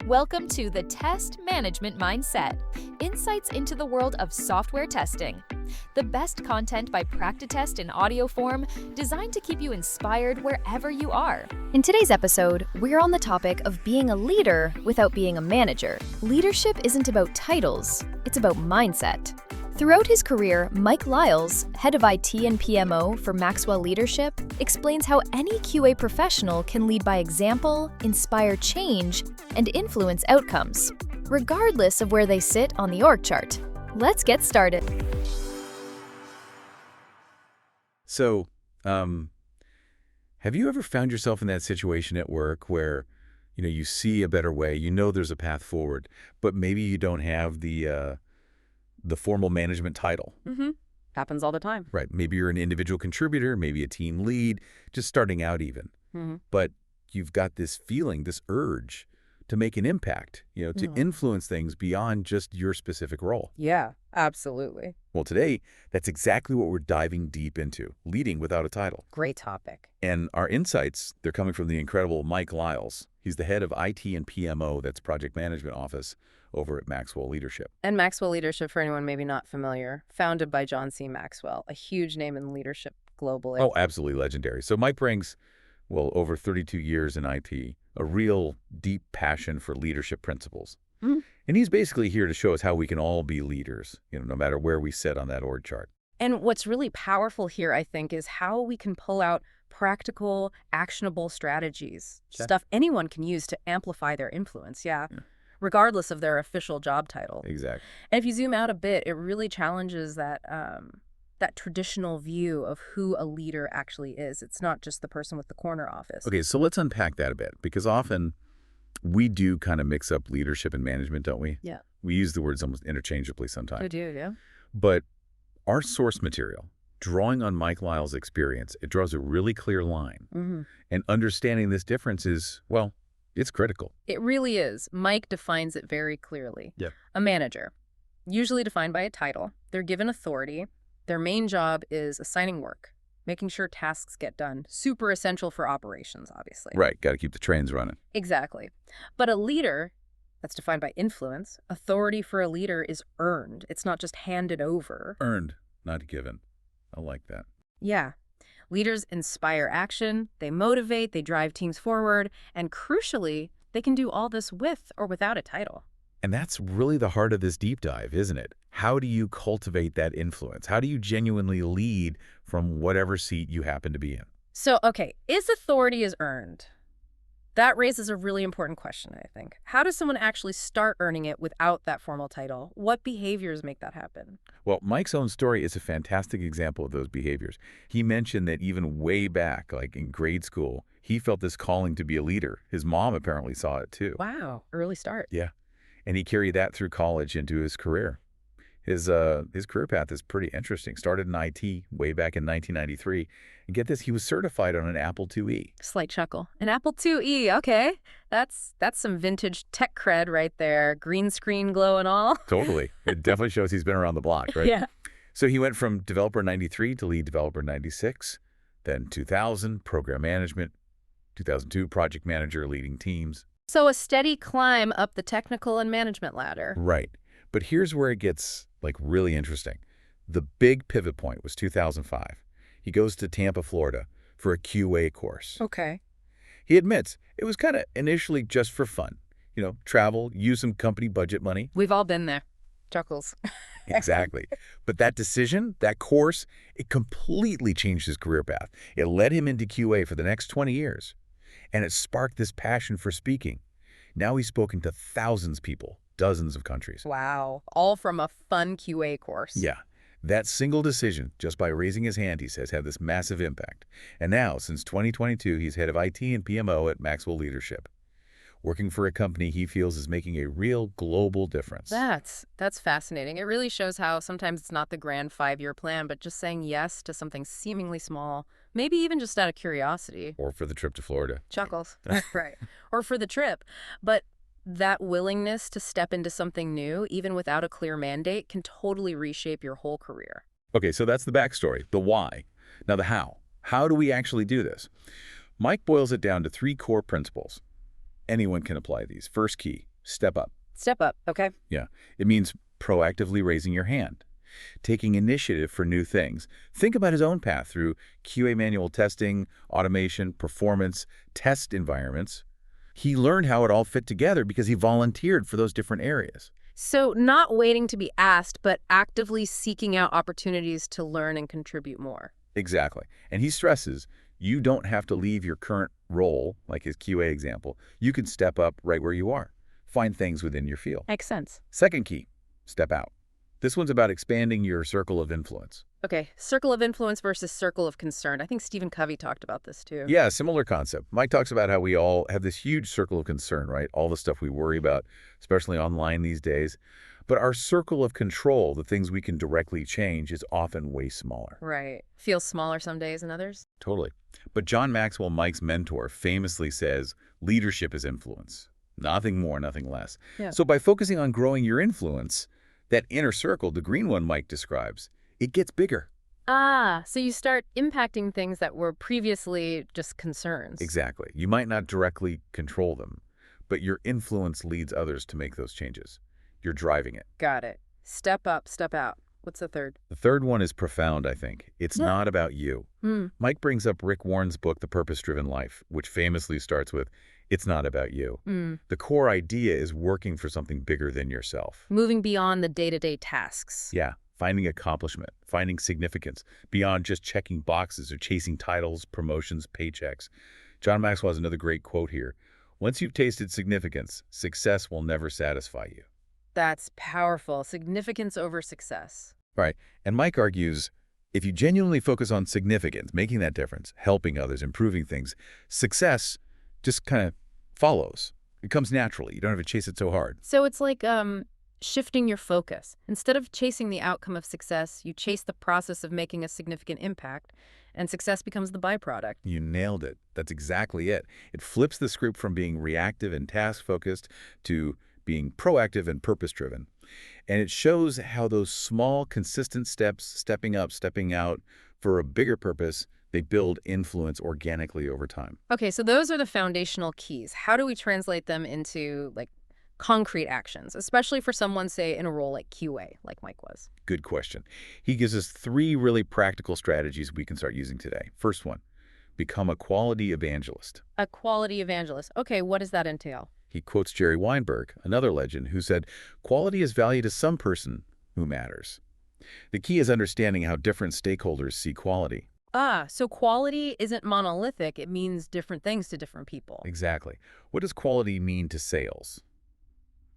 Welcome to the Test Management Mindset, insights into the world of software testing. The best content by Practitest in audio form, designed to keep you inspired wherever you are. In today's episode, we're on the topic of being a leader without being a manager. Leadership isn't about titles, it's about mindset. Throughout his career, Mike Lyles, head of IT and PMO for Maxwell Leadership, explains how any QA professional can lead by example, inspire change, and influence outcomes, regardless of where they sit on the org chart. Let's get started. So, have you ever found yourself in that situation at work where, you see a better way, there's a path forward, but maybe you don't have the formal management title? Mm-hmm. Happens all the time. Right. Maybe you're an individual contributor, maybe a team lead, just starting out even. Mm-hmm. But you've got this feeling, this urge to make an impact, to influence things beyond just your specific role. Yeah, absolutely. Well, today, that's exactly what we're diving deep into, leading without a title. Great topic. And our insights, they're coming from the incredible Mike Lyles. He's the head of IT and PMO, that's Project Management Office, over at Maxwell Leadership. And Maxwell Leadership, for anyone maybe not familiar, founded by John C. Maxwell, a huge name in leadership globally. Oh, absolutely legendary. So Mike brings, over 32 years in IT, a real deep passion for leadership principles. Mm-hmm. And he's basically here to show us how we can all be leaders, no matter where we sit on that org chart. And what's really powerful here, I think, is how we can pull out practical, actionable strategies, stuff anyone can use to amplify their influence, regardless of their official job title. Exactly. And if you zoom out a bit, it really challenges that that traditional view of who a leader actually is. It's not just the person with the corner office. Okay, so let's unpack that a bit, because often we do kind of mix up leadership and management, don't we? Yeah. We use the words almost interchangeably sometimes. We do, yeah. But our source material, drawing on Mike Lyles' experience, it draws a really clear line. Mm-hmm. And understanding this difference is, it's critical. It really is. Mike defines it very clearly. Yep. A manager, usually defined by a title. They're given authority. Their main job is assigning work, making sure tasks get done. Super essential for operations, obviously. Right. Got to keep the trains running. Exactly. But a leader, that's defined by influence. Authority for a leader is earned. It's not just handed over. Earned, not given. I like that. Yeah. Leaders inspire action, they motivate, they drive teams forward, and crucially, they can do all this with or without a title. And that's really the heart of this deep dive, isn't it? How do you cultivate that influence? How do you genuinely lead from whatever seat you happen to be in? So, okay, is authority is earned? That raises a really important question, I think. How does someone actually start earning it without that formal title? What behaviors make that happen? Well, Mike's own story is a fantastic example of those behaviors. He mentioned that even way back, like in grade school, he felt this calling to be a leader. His mom apparently saw it too. Wow, early start. Yeah. And he carried that through college into his career. His career path is pretty interesting. Started in IT way back in 1993. And get this, he was certified on an Apple IIe. Slight chuckle. An Apple IIe, okay. That's some vintage tech cred right there. Green screen glow and all. Totally. It definitely shows he's been around the block, right? Yeah. So he went from developer 93 to lead developer 96, then 2000, program management, 2002, project manager leading teams. So a steady climb up the technical and management ladder. Right. But here's where it gets really interesting. The big pivot point was 2005. He goes to Tampa, Florida for a QA course. Okay. He admits it was kind of initially just for fun. Travel, use some company budget money. We've all been there. Chuckles. Exactly. But that decision, that course, it completely changed his career path. It led him into QA for the next 20 years. And it sparked this passion for speaking. Now he's spoken to thousands of people, dozens of countries. Wow. All from a fun QA course. Yeah. That single decision, just by raising his hand, he says, had this massive impact. And now, since 2022, he's head of IT and PMO at Maxwell Leadership, working for a company he feels is making a real global difference. That's fascinating. It really shows how sometimes it's not the grand 5-year plan, but just saying yes to something seemingly small, maybe even just out of curiosity. Or for the trip to Florida. Chuckles. Right. Or for the trip. But that willingness to step into something new, even without a clear mandate, can totally reshape your whole career. Okay, so that's the backstory, the why. Now the how. How do we actually do this? Mike boils it down to 3 core principles. Anyone can apply these. First key, Step up. Step up, okay. Yeah. It means proactively raising your hand, taking initiative for new things. Think about his own path through QA manual testing, automation, performance, test environments. He learned how it all fit together because he volunteered for those different areas. So not waiting to be asked, but actively seeking out opportunities to learn and contribute more. Exactly. And he stresses you don't have to leave your current role, like his QA example. You can step up right where you are. Find things within your field. Makes sense. Second key, step out. This one's about expanding your circle of influence. Okay, circle of influence versus circle of concern. I think Stephen Covey talked about this too. Yeah, similar concept. Mike talks about how we all have this huge circle of concern, right? All the stuff we worry about, especially online these days. But our circle of control, the things we can directly change, is often way smaller. Right. Feels smaller some days than others. Totally. But John Maxwell, Mike's mentor, famously says, leadership is influence. Nothing more, nothing less. Yeah. So by focusing on growing your influence, that inner circle, the green one Mike describes, it gets bigger. Ah, so you start impacting things that were previously just concerns. Exactly. You might not directly control them, but your influence leads others to make those changes. You're driving it. Got it. Step up, step out. What's the third? The third one is profound, I think. It's Yeah. not about you. Mike brings up Rick Warren's book, The Purpose-Driven Life, which famously starts with, it's not about you. The core idea is working for something bigger than yourself. Moving beyond the day-to-day tasks. Yeah, finding accomplishment, finding significance, beyond just checking boxes or chasing titles, promotions, paychecks. John Maxwell has another great quote here. Once you've tasted significance, success will never satisfy you. That's powerful. Significance over success. Right. And Mike argues, if you genuinely focus on significance, making that difference, helping others, improving things, success just kind of follows. It comes naturally. You don't have to chase it so hard. So it's like shifting your focus. Instead of chasing the outcome of success, you chase the process of making a significant impact, and success becomes the byproduct. You nailed it. That's exactly it. It flips the script from being reactive and task-focused to being proactive and purpose-driven. And it shows how those small, consistent steps, stepping up, stepping out for a bigger purpose, they build influence organically over time. Okay, so those are the foundational keys. How do we translate them into concrete actions, especially for someone, say, in a role like QA, like Mike was? Good question. He gives us 3 really practical strategies we can start using today. First one, become a quality evangelist. A quality evangelist. Okay, what does that entail? He quotes Jerry Weinberg, another legend, who said, quality is value to some person who matters. The key is understanding how different stakeholders see quality. Ah, so quality isn't monolithic. It means different things to different people. Exactly. What does quality mean to sales?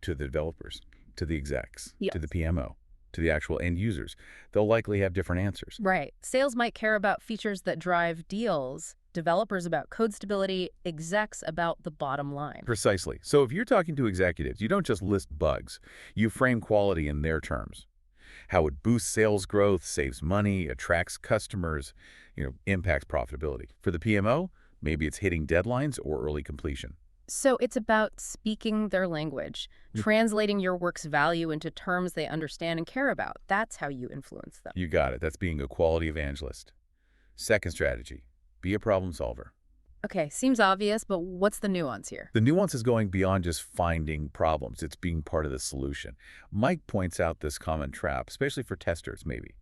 To the developers, to the execs, Yes. to the PMO, to the actual end users? They'll likely have different answers. Right. Sales might care about features that drive deals, developers about code stability, execs about the bottom line. Precisely. So if you're talking to executives, you don't just list bugs. You frame quality in their terms. How it boosts sales growth, saves money, attracts customers, impacts profitability. For the PMO, maybe it's hitting deadlines or early completion. So it's about speaking their language, translating your work's value into terms they understand and care about. That's how you influence them. You got it. That's being a quality evangelist. Second strategy, be a problem solver. Okay, seems obvious, but what's the nuance here? The nuance is going beyond just finding problems. It's being part of the solution. Mike points out this common trap, especially for testers, maybe.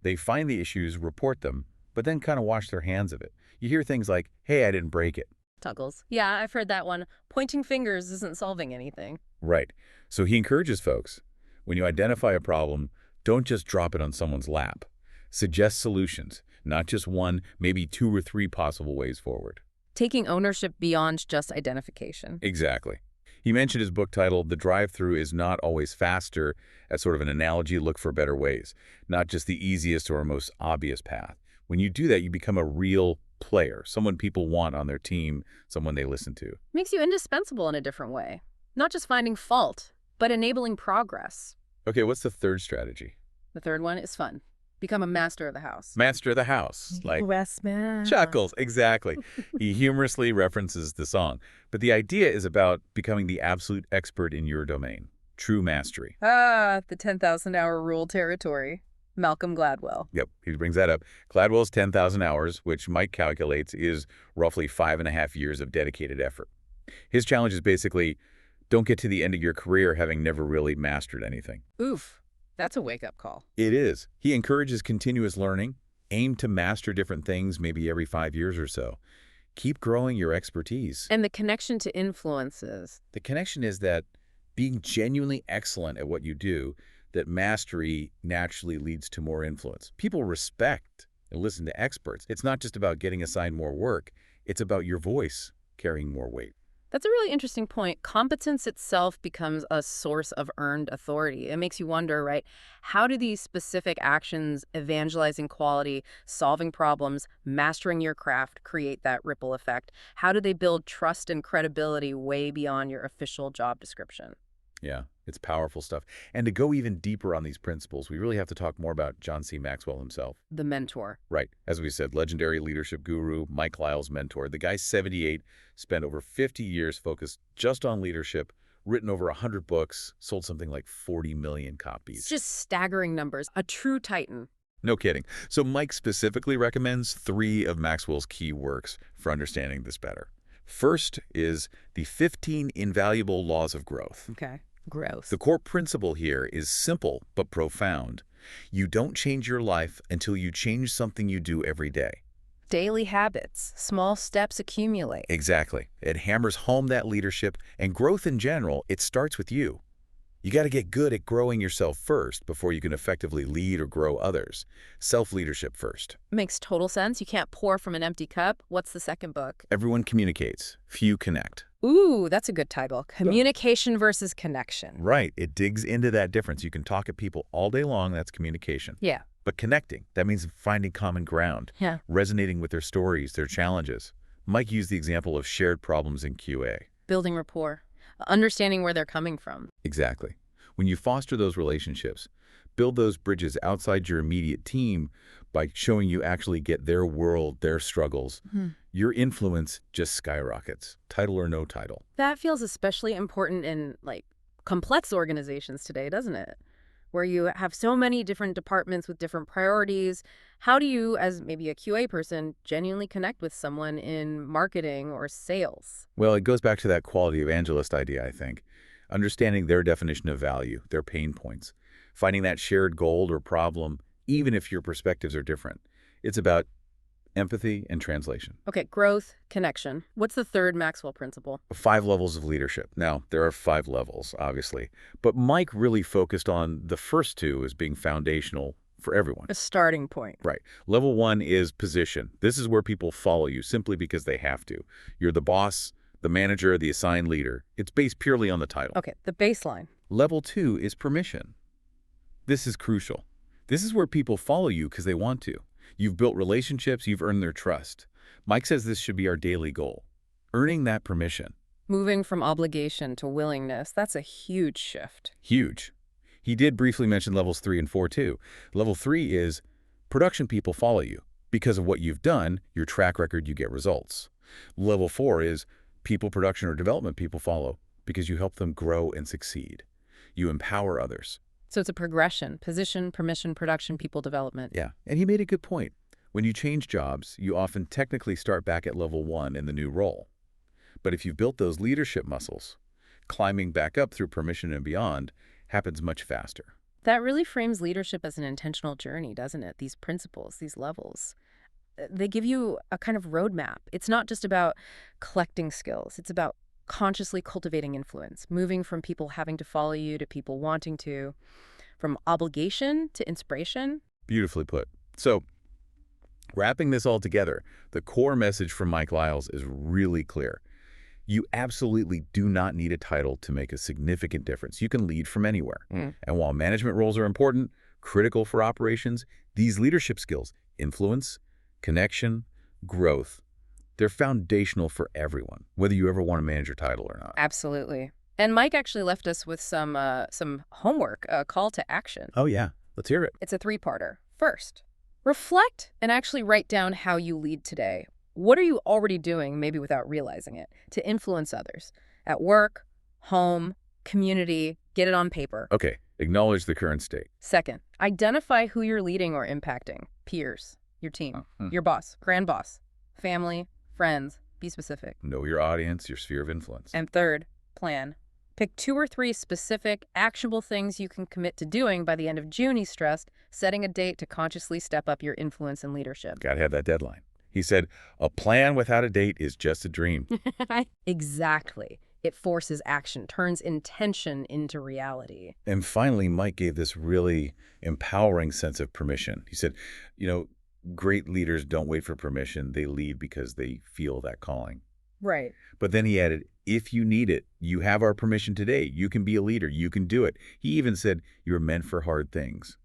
They find the issues, report them, but then kind of wash their hands of it. You hear things like, hey, I didn't break it. Tuggles. Yeah, I've heard that one. Pointing fingers isn't solving anything. Right. So he encourages folks, when you identify a problem, don't just drop it on someone's lap. Suggest solutions, not just one, maybe 2 or 3 possible ways forward. Taking ownership beyond just identification. Exactly. He mentioned his book titled, The Drive-Thru is Not Always Faster, as sort of an analogy, look for better ways, not just the easiest or most obvious path. When you do that, you become a real player, someone people want on their team, someone they listen to. Makes you indispensable in a different way. Not just finding fault, but enabling progress. Okay, what's the third strategy? The third one is fun. Become a master of the house. Master of the house, like Westman. Chuckles, exactly. He humorously references the song. But the idea is about becoming the absolute expert in your domain. True mastery. Ah, the 10,000-hour rule territory. Malcolm Gladwell. Yep, he brings that up. Gladwell's 10,000 hours, which Mike calculates is roughly 5.5 years of dedicated effort. His challenge is basically Don't get to the end of your career having never really mastered anything. Oof, that's a wake-up call. It is. He encourages continuous learning. Aim to master different things maybe every 5 years or so. Keep growing your expertise. And the connection to influences. The connection is that being genuinely excellent at what you do, that mastery naturally leads to more influence. People respect and listen to experts. It's not just about getting assigned more work. It's about your voice carrying more weight. That's a really interesting point. Competence itself becomes a source of earned authority. It makes you wonder, right? How do these specific actions, evangelizing quality, solving problems, mastering your craft, create that ripple effect? How do they build trust and credibility way beyond your official job description? Yeah, it's powerful stuff. And to go even deeper on these principles, we really have to talk more about John C. Maxwell himself. The mentor. Right. As we said, legendary leadership guru, Mike Lyles' mentor. The guy's 78, spent over 50 years focused just on leadership, written over 100 books, sold something like 40 million copies. It's just staggering numbers. A true titan. No kidding. So Mike specifically recommends 3 of Maxwell's key works for understanding this better. First is the 15 Invaluable Laws of Growth. Okay. Growth. The core principle here is simple but profound. You don't change your life until you change something you do every day. Daily habits. Small steps accumulate. Exactly. It hammers home that leadership and growth in general, it starts with you. You got to get good at growing yourself first before you can effectively lead or grow others. Self-leadership first. Makes total sense. You can't pour from an empty cup. What's the second book? Everyone communicates. Few connect. Ooh, that's a good title. Communication versus connection. Right. It digs into that difference. You can talk at people all day long. That's communication. Yeah. But connecting, that means finding common ground. Yeah. Resonating with their stories, their challenges. Mike used the example of shared problems in QA. Building rapport. Understanding where they're coming from. Exactly. When you foster those relationships, build those bridges outside your immediate team by showing you actually get their world, their struggles, your influence just skyrockets, title or no title. That feels especially important in, complex organizations today, doesn't it? Where you have so many different departments with different priorities. How do you, as maybe a QA person, genuinely connect with someone in marketing or sales? Well, it goes back to that quality evangelist idea, I think. Understanding their definition of value, their pain points, finding that shared goal or problem, even if your perspectives are different. It's about empathy and translation. Okay, growth, connection. What's the third Maxwell principle? 5 levels of leadership. Now, there are 5 levels, obviously, but Mike really focused on the first 2 as being foundational for everyone. A starting point. Right. Level 1 is position. This is where people follow you simply because they have to. You're the boss, the manager, the assigned leader. It's based purely on the title. Okay, the baseline. Level 2 is permission. This is crucial. This is where people follow you because they want to. You've built relationships, you've earned their trust. Mike says this should be our daily goal. Earning that permission. Moving from obligation to willingness, that's a huge shift. Huge. He did briefly mention levels 3 and 4 too. Level 3 is production people follow you. Because of what you've done, your track record, you get results. Level 4 is people, production, or development people follow because you help them grow and succeed. You empower others. So it's a progression: position, permission, production, people, development. Yeah, and he made a good point. When you change jobs, you often technically start back at level 1 in the new role. But if you've built those leadership muscles, climbing back up through permission and beyond happens much faster. That really frames leadership as an intentional journey, doesn't it? These principles, these levels. They give you a kind of roadmap. It's not just about collecting skills. It's about consciously cultivating influence, moving from people having to follow you to people wanting to, from obligation to inspiration. Beautifully put. So, wrapping this all together, the core message from Mike Lyles is really clear. You absolutely do not need a title to make a significant difference. You can lead from anywhere. And while management roles are important, critical for operations, these leadership skills, influence, connection, growth, they're foundational for everyone, whether you ever want to manage your title or not. Absolutely. And Mike actually left us with some homework, a call to action. Oh, yeah. Let's hear it. It's a 3-parter. First, reflect and actually write down how you lead today. What are you already doing, maybe without realizing it, to influence others? At work, home, community, get it on paper. Okay. Acknowledge the current state. Second, identify who you're leading or impacting. Peers, your team, your boss, grand boss, family, friends. Be specific. Know your audience, your sphere of influence. And third, plan. Pick 2 or 3 specific, actionable things you can commit to doing by the end of June, he stressed, setting a date to consciously step up your influence and leadership. Got to have that deadline. He said, a plan without a date is just a dream. Exactly. It forces action, turns intention into reality. And finally, Mike gave this really empowering sense of permission. He said, great leaders don't wait for permission. They lead because they feel that calling. Right. But then he added, if you need it, you have our permission today. You can be a leader. You can do it. He even said, you're meant for hard things,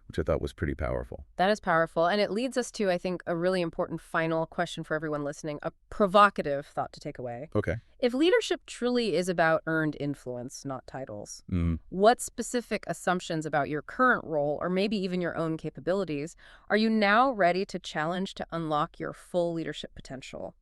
which I thought was pretty powerful. That is powerful. And it leads us to, I think, a really important final question for everyone listening, a provocative thought to take away. Okay. If leadership truly is about earned influence, not titles, what specific assumptions about your current role, or maybe even your own capabilities, are you now ready to challenge to unlock your full leadership potential?